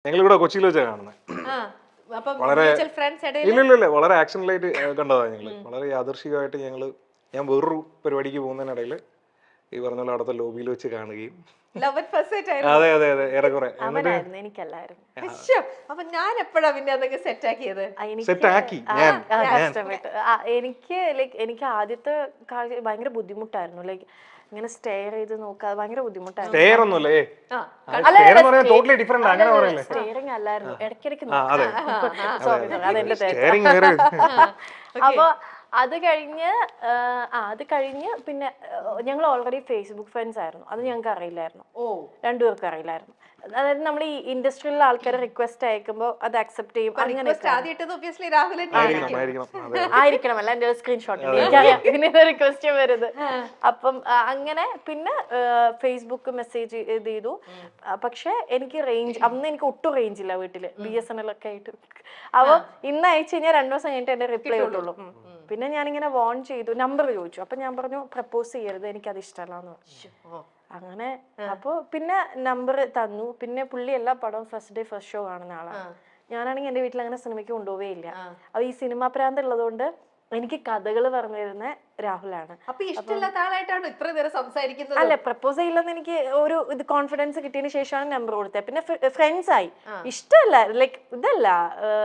ഞങ്ങളിവിടെ കൊച്ചിയിൽ വെച്ചാണ് കാണുന്നത്. വളരെ ഇല്ലില്ല വളരെ ആക്ഷനിലായിട്ട് കണ്ടതാണ് ഞങ്ങള്. വളരെ യാദൃശികമായിട്ട് ഞാൻ വേറൊരു പരിപാടിക്ക് പോകുന്നതിനിടയിൽ ഈ പറഞ്ഞ പോലെ അവിടുത്തെ ലോബിയിൽ വെച്ച് കാണുകയും അതെ അതെ അതെ ഏറെക്കുറെ ഞാൻ എപ്പോഴാ പിന്നെ അതൊക്കെ സെറ്റാക്കിയത്? സെറ്റാക്കി എനിക്ക് ആദ്യത്തെ ഭയങ്കര ബുദ്ധിമുട്ടായിരുന്നു. ലൈക്ക് ഇങ്ങനെ സ്റ്റെയർ ചെയ്ത് നോക്കാതെ ഭയങ്കര ബുദ്ധിമുട്ടായിരുന്നു. സ്റ്റെയറിംഗ് അല്ലായിരുന്നു, ഇടയ്ക്കിടയ്ക്ക് അപ്പൊ അത് കഴിഞ്ഞ് പിന്നെ ഞങ്ങൾ ഓൾറെഡി ഫേസ്ബുക്ക് ഫ്രണ്ട്സ് ആയിരുന്നു. അത് ഞങ്ങൾക്ക് അറിയില്ലായിരുന്നു, രണ്ടുപേർക്കും അറിയില്ലായിരുന്നു. അതായത് നമ്മൾ ഈ ഇൻഡസ്ട്രിയിലുള്ള ആൾക്കാരെ റിക്വസ്റ്റ് അയക്കുമ്പോൾ അത് അക്സെപ്റ്റ് ചെയ്യും, അങ്ങനെ ആയിരിക്കണമല്ല എന്റെ സ്ക്രീൻഷോട്ട് എനിക്കറിയാം പിന്നെ റിക്വസ്റ്റ് വരുന്നത്. അപ്പം അങ്ങനെ പിന്നെ ഫേസ്ബുക്ക് മെസ്സേജ് ചെയ്തു. പക്ഷെ എനിക്ക് അന്ന് എനിക്ക് ഒട്ടും റേഞ്ച് ഇല്ല വീട്ടില്, BSNL ഒക്കെ ആയിട്ട്. അപ്പൊ ഇന്ന് അയച്ചു കഴിഞ്ഞാൽ 2 ദിവസം കഴിഞ്ഞിട്ട് എന്റെ റിപ്ലൈ കിട്ടുള്ളൂ. പിന്നെ ഞാനിങ്ങനെ വോൺ ചെയ്തു, നമ്പർ ചോദിച്ചു. അപ്പൊ ഞാൻ പറഞ്ഞു പ്രപ്പോസ് ചെയ്യരുത്, എനിക്കത് ഇഷ്ടമല്ലാന്ന് പറഞ്ഞു. അങ്ങനെ അപ്പൊ പിന്നെ നമ്പർ തന്നു. പിന്നെ പുള്ളി എല്ലാ പടവും ഫസ്റ്റ് ഡേ ഫസ്റ്റ് ഷോ കാണുന്ന ആളാണ്. ഞാനാണെങ്കിൽ എന്റെ വീട്ടിൽ അങ്ങനെ സിനിമയ്ക്ക് കൊണ്ടുപോവേ ഇല്ല. അപ്പൊ ഈ സിനിമാ പ്രാന്ത് ഉള്ളതുകൊണ്ട് എനിക്ക് കഥകൾ പറഞ്ഞു തരുന്ന രാഹുലാണ്. അല്ല, പ്രപ്പോസ് ചെയ്യില്ലെന്ന് എനിക്ക് ഒരു ഇത് കോൺഫിഡൻസ് കിട്ടിയതിന് ശേഷമാണ് നമ്പർ കൊടുത്തത്. പിന്നെ ഫ്രണ്ട്സ് ആയി. ഇഷ്ടമല്ല, ലൈക്ക് ഇതല്ല,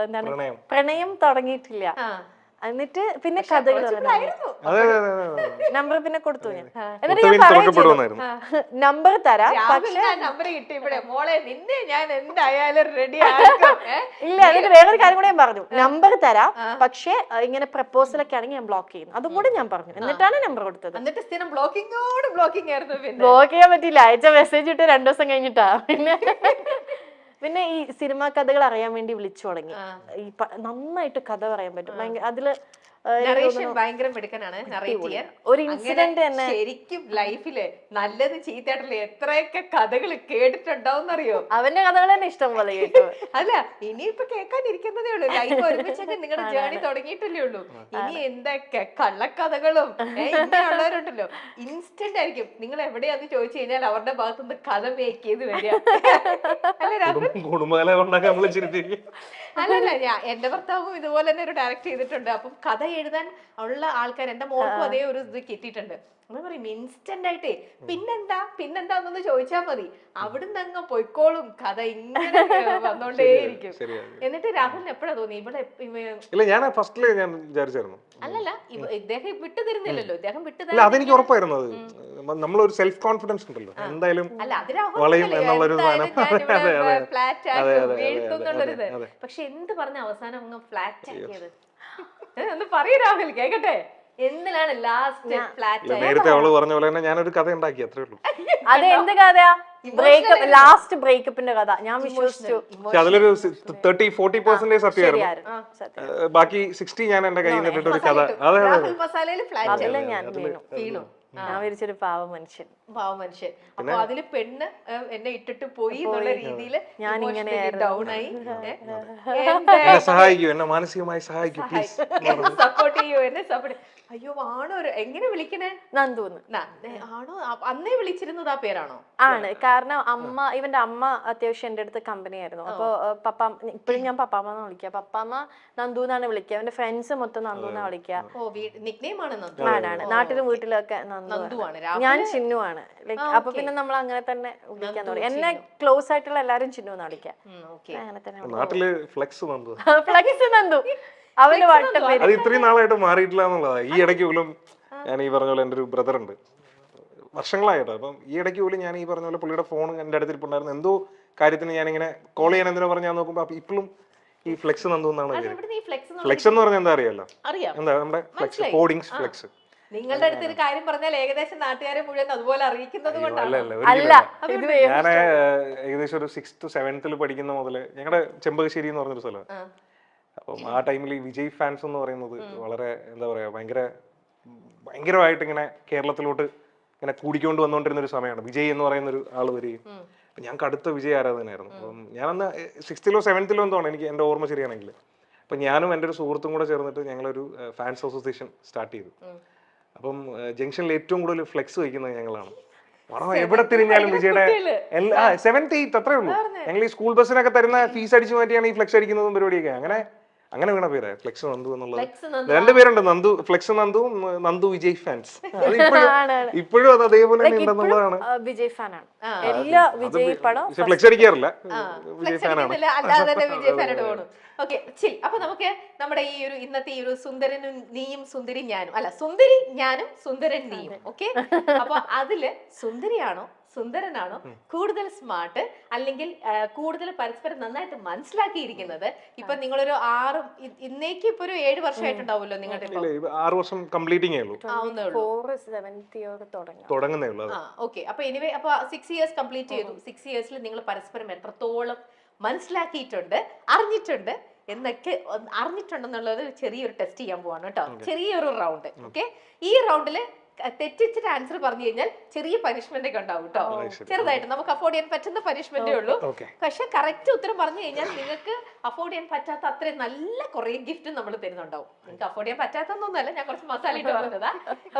എന്താണ്, പ്രണയം തുടങ്ങിയിട്ടില്ല. എന്നിട്ട് പിന്നെ കഥകൾ നമ്പർ പിന്നെ കൊടുത്തു ഞാൻ. എന്നിട്ട് ഞാൻ നമ്പർ തരാം, പക്ഷേ ഇല്ല. എന്നിട്ട് വേറൊരു കാര്യം കൂടെ ഞാൻ പറഞ്ഞു, നമ്പർ തരാം പക്ഷെ ഇങ്ങനെ പ്രപ്പോസൽ ഒക്കെ ആണെങ്കിൽ ഞാൻ ബ്ലോക്ക് ചെയ്യുന്നു. അതും കൂടെ ഞാൻ പറഞ്ഞു. എന്നിട്ടാണ് നമ്പർ കൊടുത്തത്. ബ്ലോക്ക് ചെയ്യാൻ പറ്റില്ല, അയച്ച മെസ്സേജ് ഇട്ട് 2 ദിവസം കഴിഞ്ഞിട്ടാ. പിന്നെ ഈ സിനിമാ കഥകൾ അറിയാൻ വേണ്ടി വിളിച്ചു തുടങ്ങി. ഈ നന്നായിട്ട് കഥ പറയാൻ പറ്റും. അതില് ഭയങ്കര മിടുക്കനാണ്. ഒരു ഇൻസിഡന്റ് തന്നെ ശരിക്കും ലൈഫില് നല്ലത് ചീത്തയായിട്ടുള്ള എത്രയൊക്കെ കഥകൾ കേട്ടിട്ടുണ്ടാവും അറിയോ? അവന്റെ കഥകൾ തന്നെ ഇഷ്ടം പോലെ കേട്ടു. അല്ല, ഇനിയിപ്പൊ കേൾക്കാനിരിക്കുന്നതേ ഉള്ളൂ. ലൈഫ് ഒരുമിച്ചൊക്കെ നിങ്ങളുടെ ജേണി തുടങ്ങിയിട്ടല്ലേ ഉള്ളൂ. ഇനി എന്തൊക്കെ കള്ളക്കഥകളും ഇങ്ങനെയുള്ളവരുണ്ടല്ലോ, ഇൻസ്റ്റന്റ് ആയിരിക്കും. നിങ്ങൾ എവിടെയാന്ന് ചോദിച്ചു കഴിഞ്ഞാൽ അവരുടെ ഭാഗത്തുനിന്ന് കഥ മേക്ക് ചെയ്ത് വരിക. അല്ലല്ല, എന്റെ ഭർത്താവും ഇതുപോലെ തന്നെ ഒരു ഡയറക്ട് ചെയ്തിട്ടുണ്ട്. അപ്പം കഥ എഴുതാൻ ഉള്ള ആൾക്കാർ എന്റെ മോൾക്കും അതേ ഒരു ഇത് കിട്ടിയിട്ടുണ്ട്. നമ്മൾ പറയും ഇൻസ്റ്റന്റ് ആയിട്ടേ പിന്നെന്താന്നൊന്ന് ചോദിച്ചാൽ മതി, അവിടുന്ന് അങ്ങ് പൊയ്ക്കോളും കഥ, ഇങ്ങനെ വന്നോണ്ടേയിരിക്കും. എന്നിട്ട് രാഹുലിന് എപ്പോഴാ തോന്നി ഇവിടെ അല്ലല്ല ഇദ്ദേഹം വിട്ടു തരുന്നില്ലല്ലോ, ഇദ്ദേഹം വിട്ടു അതെനിക്ക് ഉറപ്പായിരുന്നു. നമ്മളൊരു സെൽഫ് കോൺഫിഡൻസ് ഉണ്ടല്ലോ എന്തായാലും. പക്ഷെ എന്ത് പറഞ്ഞ അവസാനം അങ്ങ് ഫ്ലാറ്റ് ആക്കിയത് ഒന്ന് പറയൂ രാഹുൽ, കേക്കട്ടെ. എന്തിനാണ് ലാസ്റ്റ് ഫ്ലാറ്റ്? നേരത്തെ അവള് പറഞ്ഞ പോലെ തന്നെ ഞാനൊരു കഥ ഉണ്ടാക്കി, അത്രേ ഉള്ളൂ. അത് എന്ത് കഥയാ? ബ്രേക്കപ്പ്, ലാസ്റ്റ് ബ്രേക്കപ്പിന്റെ കഥ. ഞാൻ വിശ്വസിച്ചു. അതിലൊരു 30-40% സത്യമായിരുന്നു, ബാക്കി 60 ഞാൻ എന്റെ കയ്യിൽ നിന്നിട്ട് ഒരു കഥ. അതില് ഞാൻ വീണു. ഞാൻ വിരിച്ചൊരു പാവ മനുഷ്യൻ. അപ്പൊ അതില് പെണ്ണ് എന്നെ ഇട്ടിട്ട് പോയി എന്നുള്ള രീതിയിൽ ഞാൻ ഇങ്ങനെ ഡൗൺ ആയി. സഹായിക്കൂ, എന്നെ മാനസികമായി സഹായിക്കൂ, സപ്പോർട്ട് ചെയ്യൂ, എന്നെ സപ്പോർട്ട്. അയ്യോ, ആണോ? എങ്ങനെ വിളിക്കണേ? നന്ദൂന്ന്. ആണോ? അന്നേ വിളിച്ചിരുന്നത് ആ പേരാണോ? ആണ്. കാരണം ഇവന്റെ അമ്മ അത്യാവശ്യം എന്റെ അടുത്ത് കമ്പനി ആയിരുന്നു. അപ്പൊ ഇപ്പഴും ഞാൻ പപ്പാമ്മ വിളിക്കുക. പപ്പാമ്മ നന്ദൂന്നാണ് വിളിക്കുക. അവന്റെ ഫ്രണ്ട്സ് മൊത്തം നന്ദൂന്നാ വിളിക്കുക. ആണ്. നാട്ടിലും വീട്ടിലൊക്കെ നന്ദുവാണ്. ഞാൻ ചിന്നുവാണ്. ലൈക്ക് അപ്പൊ പിന്നെ നമ്മൾ അങ്ങനെ തന്നെ വിളിക്കാൻ തുടങ്ങി. എന്നെ ക്ലോസ് ആയിട്ടുള്ള എല്ലാരും ചിന്നുവെന്ന് വിളിക്കാം. അങ്ങനെ തന്നെ നാട്ടില് ഫ്ലെക്സ് നന്ദു. അവന് വട്ടം. അത് ഇത്രയും നാളായിട്ട് മാറിയിട്ടില്ല എന്നുള്ളതാ. ഈ ഇടയ്ക്ക് പോലും ഞാൻ ഈ പറഞ്ഞ പോലെ എൻ്റെ ഒരു ബ്രദർ ഉണ്ട്, വർഷങ്ങളായിട്ടോ. അപ്പം ഈ ഇടയ്ക്ക് പോലും ഞാൻ ഈ പറഞ്ഞ പോലെ പുള്ളിയുടെ ഫോൺ എൻ്റെ അടുത്തിരിപ്പുണ്ടായിരുന്നു. എന്തോ കാര്യത്തിന് ഞാനിങ്ങനെ കോൾ ചെയ്യാൻ എന്തിനാ പറഞ്ഞാൽ നോക്കുമ്പോൾ അപ്പൊ ഇപ്പോഴും ഈ ഫ്ലെക്സ് നന്ദു എന്നാണ്. ഫ്ലെക്സ് എന്ന് പറഞ്ഞാൽ എന്താ അറിയാലോ? എന്താ നമ്മുടെ ഫ്ലെക്സ്, ഹോർഡിങ്സ്, ഫ്ലെക്സ്. നിങ്ങളുടെ അടുത്ത് ഒരു കാര്യം പറഞ്ഞാൽ ഏകദേശം നാട്ടുകാരെ മുഴുവൻ അതുപോലെ അറിയിക്കുന്നത് കൊണ്ടാണ്. ഞാൻ ഏകദേശം ഒരു 6th to 7th പഠിക്കുന്ന മുതല് ഞങ്ങളുടെ ചെമ്പകശ്ശേരി എന്ന് പറഞ്ഞൊരു സ്ഥലമാണ്. അപ്പം ആ ടൈമിൽ ഈ വിജയ് ഫാൻസ് എന്ന് പറയുന്നത് വളരെ എന്താ പറയാ ഭയങ്കരമായിട്ട് ഇങ്ങനെ കേരളത്തിലോട്ട് ഇങ്ങനെ കൂടിക്കൊണ്ട് വന്നുകൊണ്ടിരുന്ന ഒരു സമയമാണ്. വിജയ് എന്ന് പറയുന്ന ഒരു ആള് വരികയും ഞാൻ കടുത്ത വിജയ് ആരാധനായിരുന്നു. അപ്പം ഞാനന്ന് 6th or 7th എന്തോണം, എനിക്ക് എൻ്റെ ഓർമ്മ ശരിയാണെങ്കിൽ. അപ്പം ഞാനും എൻ്റെ ഒരു സുഹൃത്തും കൂടെ ചേർന്നിട്ട് ഞങ്ങളൊരു ഫാൻസ് അസോസിയേഷൻ സ്റ്റാർട്ട് ചെയ്തു. അപ്പം ജംഗ്ഷനിൽ ഏറ്റവും കൂടുതൽ ഫ്ലെക്സ് വയ്ക്കുന്നത് ഞങ്ങളാണ്. എവിടെ തിരിഞ്ഞാലും വിജയുടെ എല്ലാ 7th 8th അത്രേ ഉള്ളൂ. ഞങ്ങൾ ഈ സ്കൂൾ ബസ്സിനൊക്കെ തരുന്ന ഫീസ് അടിച്ചു മാറ്റിയാണ് ഈ ഫ്ലെക്സ് അടിക്കുന്നതും പരിപാടിയൊക്കെ. അങ്ങനെ വീണ പേര് ഫ്ലെക്സ് നന്ദു എന്നുള്ളത്. രണ്ടുപേരുണ്ട്, നന്ദു ഫ്ലെക്സ് നന്ദുവും നന്ദു വിജയ് ഫാൻസ്. ഇപ്പോഴും അത് അതേപോലെ തന്നെ ഉണ്ടെന്നുള്ളതാണ്. വിജയ് ഫാനാണ്, എല്ലാ വിജയ് പടം ഫ്ലെക്സ് അടിക്കാറില്ല, വിജയ് ഫാനാണ്. വിജയ് ഫാനോട് പോകണം. ഓക്കെ ചിൽ. അപ്പൊ നമുക്ക് നമ്മുടെ ഈ ഒരു ഇന്നത്തെ ഈ ഒരു സുന്ദരനും നീയും സുന്ദരി ഞാനും, അല്ല സുന്ദരി ഞാനും സുന്ദരൻ നീയും. ഓക്കെ, അപ്പൊ അതില് സുന്ദരിയാണോ സുന്ദരനാണോ കൂടുതൽ സ്മാർട്ട്, അല്ലെങ്കിൽ കൂടുതൽ പരസ്പരം നന്നായിട്ട് മനസ്സിലാക്കിയിരിക്കുന്നത്? ഇപ്പൊ നിങ്ങളൊരു ഇന്നേക്ക് ഇപ്പൊ ഒരു 7 വർഷമായിട്ടുണ്ടാവുമല്ലോ നിങ്ങളുടെ? 6 വർഷം കംപ്ലീറ്റിംഗ് തുടങ്ങുന്നേ ഉള്ളൂ. ഓക്കെ, അപ്പൊ എനിവേ അപ്പൊ 6 ഇയേഴ്സ് കംപ്ലീറ്റ് ചെയ്തു. 6 ഇയേഴ്സിൽ നിങ്ങൾ പരസ്പരം എത്രത്തോളം മനസ്സിലാക്കിയിട്ടുണ്ട്, അറിഞ്ഞിട്ടുണ്ട് എന്നൊക്കെ അറിഞ്ഞിട്ടുണ്ടെന്നുള്ളത് ചെറിയൊരു ടെസ്റ്റ് ചെയ്യാൻ പോവാണ് കേട്ടോ. ചെറിയൊരു റൗണ്ട്. ഓക്കെ, ഈ റൗണ്ടില് തെറ്റിച്ചിട്ട് ആൻസർ പറഞ്ഞു കഴിഞ്ഞാൽ ചെറിയ പനിഷ്മെന്റ് ഒക്കെ ഉണ്ടാവും കേട്ടോ. ചെറുതായിട്ട് നമുക്ക് അഫോർഡ് ചെയ്യാൻ പറ്റുന്ന പനിഷ്മെന്റേ ഉള്ളൂ. പക്ഷെ കറക്റ്റ് ഉത്തരം പറഞ്ഞു കഴിഞ്ഞാൽ നിങ്ങൾക്ക് അഫോർഡ് ചെയ്യാൻ പറ്റാത്ത അത്രയും നല്ല കുറെ ഗിഫ്റ്റ് നമ്മൾ തരുന്നുണ്ടാവും. നിങ്ങൾക്ക് അഫോർഡ് ചെയ്യാൻ പറ്റാത്തൊന്നുമല്ല, ഞാൻ കുറച്ച് മസാല ഇട്ട് പറഞ്ഞതാ.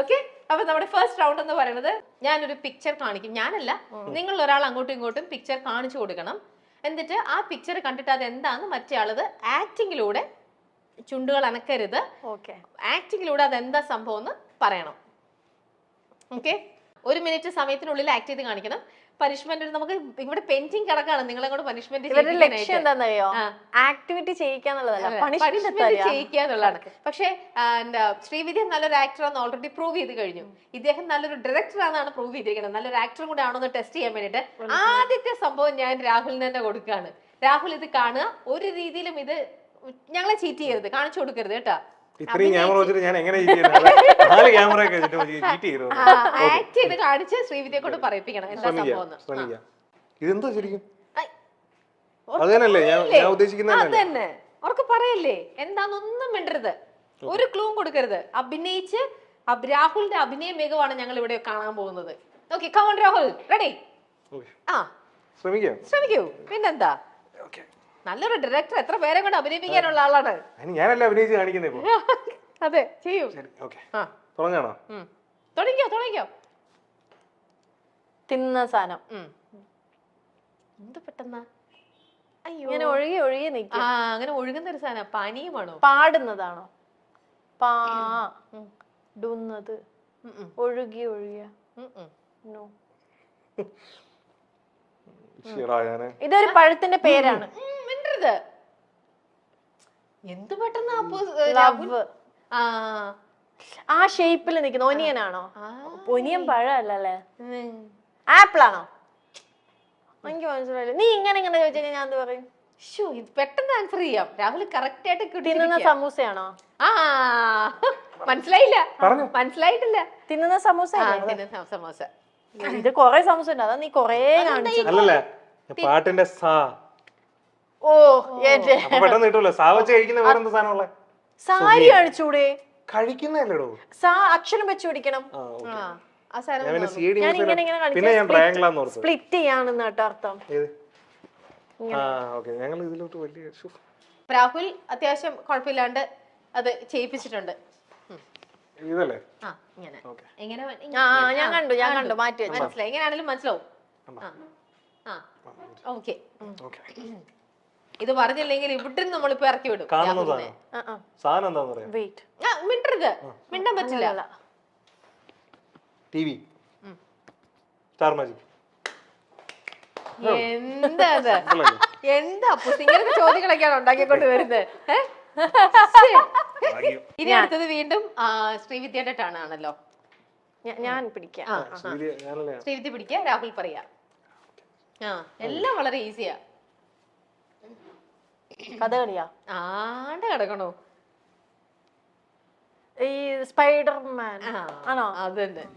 ഓക്കെ, അപ്പൊ നമ്മുടെ ഫസ്റ്റ് റൗണ്ട് എന്ന് പറയുന്നത് ഞാനൊരു പിക്ചർ കാണിക്കും. ഞാനല്ല, നിങ്ങൾ ഒരാൾ അങ്ങോട്ടും ഇങ്ങോട്ടും പിക്ചർ കാണിച്ചു കൊടുക്കണം. എന്നിട്ട് ആ പിക്ചർ കണ്ടിട്ട് അത് എന്താന്ന് മറ്റേ ആളത് ആക്ടിങ്ങിലൂടെ, ചുണ്ടുകൾ അനക്കരുത്, ആക്ടിങ്ങിലൂടെ അതെന്താ സംഭവം എന്ന് പറയണം. ഓക്കെ, 1 മിനിറ്റ് സമയത്തിനുള്ളിൽ ആക്ട് ചെയ്ത് കാണിക്കണം. പനിഷ്മെന്റ് നമുക്ക് ഇവിടെ പെൻഡിങ് കിടക്കാണ്. നിങ്ങളെ കൊണ്ട് പനിഷ്മെന്റ് ആക്ടിവിറ്റി ചെയ്യിക്കാന്നുള്ളതാണ്. പക്ഷെ ശ്രീവിദ്യ നല്ലൊരു ആക്ടറാന്ന് ഓൾറെഡി പ്രൂവ് ചെയ്ത് കഴിഞ്ഞു. ഇദ്ദേഹം നല്ലൊരു ഡയറക്ടർ ആണെന്നാണ് പ്രൂവ് ചെയ്തിരിക്കുന്നത്. നല്ലൊരു ആക്ടറും കൂടെ ആണോ എന്ന് ടെസ്റ്റ് ചെയ്യാൻ വേണ്ടിട്ട് ആദ്യത്തെ സംഭവം ഞാൻ രാഹുലിന് തന്നെ കൊടുക്കുകയാണ്. രാഹുൽ ഇത് കാണുക, ഒരു രീതിയിലും ഇത് ഞങ്ങളെ ചീറ്റ് ചെയ്യരുത്, കാണിച്ചു കൊടുക്കരുത് കേട്ടോ. ഇത്രയും ക്യാമറ വെച്ചിട്ട് ഞാൻ എങ്ങനെ ആക്ട് ചെയ്ത് കാണിച്ച് ശ്രീവിദ്യയെ കൊണ്ട് പറയിപ്പിക്കണം എന്താ സംഭവം. ഇതെന്താ ശരിക്കും അതന്നെ അതന്നെ അവർക്ക് പറയല്ലേ എന്താന്നൊന്നും മിണ്ടരുത്, ഒരു ക്ലൂ കൊടുക്കരുത്. അഭിനയിച്ച് രാഹുലിന്റെ അഭിനയ മികവാണ് ഞങ്ങൾ ഇവിടെ കാണാൻ പോകുന്നത്. Okay, come on Rahul, ready? ശ്രമിക്കൂ, പിന്നെന്താ. നല്ലൊരു ഡയറക്ടർ, എത്ര പേരെ കൊണ്ട് അഭിനയിപ്പിക്കാനുള്ള ആളാണ്. ഞാനല്ല അഭിനയിച്ച് കാണിക്കുന്നത്. അതെ, ചെയ്യൂ. തുടങ്ങിക്കോ. തിന്ന സാധനം എന്ത് പെട്ടെന്നാ? അയ്യോ, ഇങ്ങനെ ഒഴുകി നിൽക്കും. അങ്ങനെ ഒഴുകുന്ന ഒരു സാധനം. പാനീയമാണോ? പാടുന്നതാണോ? പാടുന്നത്, ഒഴുകിയ. ഇതൊരു പഴത്തിന്റെ പേരാണ്. എന്ത് പെട്ടെന്ന് ആ ഷേപ്പിൽ നിൽക്കുന്ന ഒനിയൻ ആണോ? ഒനിയൻ പഴമല്ലേ, ആപ്പിൾ ആണോ? എനിക്ക് മനസ്സിലായില്ല. നീ ഇങ്ങനെ ചോദിച്ചാൽ ഞാൻ എന്ത് പറയും? പെട്ടെന്ന് ആൻസർ ചെയ്യാം. രാഹുൽ കറക്റ്റ് ആയിട്ട് തിന്നുന്ന സമൂസയാണോ? മനസ്സിലായിട്ടില്ല. തിന്നുന്ന സമൂസ. ഇത് കൊറേ സമൂസ ഉണ്ട്, അതാ നീ കൊറേ കാണിച്ചത്. പാട്ടിന്റെ സാരി കാണിച്ചൂടെ? കഴിക്കുന്നല്ലോ, അക്ഷരം വെച്ച് പിടിക്കണം. സ്പ്ലിറ്റ് ചെയ്യാണെന്ന് കേട്ടോ അർത്ഥം. രാഹുൽ അത്യാവശ്യം കുഴപ്പമില്ലാണ്ട് അത് ചെയ്യിപ്പിച്ചിട്ടുണ്ട്. ഞാൻ കണ്ടു മാറ്റി വെച്ചു. മനസ്സിലായി, എങ്ങനെയാണെങ്കിലും മനസ്സിലാവും. ഇത് പറഞ്ഞില്ലെങ്കിൽ ഇവിടെ നമ്മളിപ്പോ ഇറക്കി വിടും. മിണ്ടരുത്, മിണ്ടാൻ പറ്റില്ല. എന്താ ഇങ്ങനത്തെ ചോദ്യങ്ങളൊക്കെയാണ് ഉണ്ടാക്കിക്കൊണ്ട് വരുന്നത്. ഇനി അടുത്തത് വീണ്ടും ശ്രീവിദ്യയുടെ ടേൺ ആണല്ലോ. ഞാൻ പിടിക്കാം. ശ്രീവിദ്യ പിടിക്കുക, രാഹുൽ പറയാ. എല്ലാം വളരെ ഈസിയാ. കഥകളിയാ? ആണ്ട് കിടക്കണോ? ഈ സ്പൈഡർമാൻ ആണോ? അതന്നെ.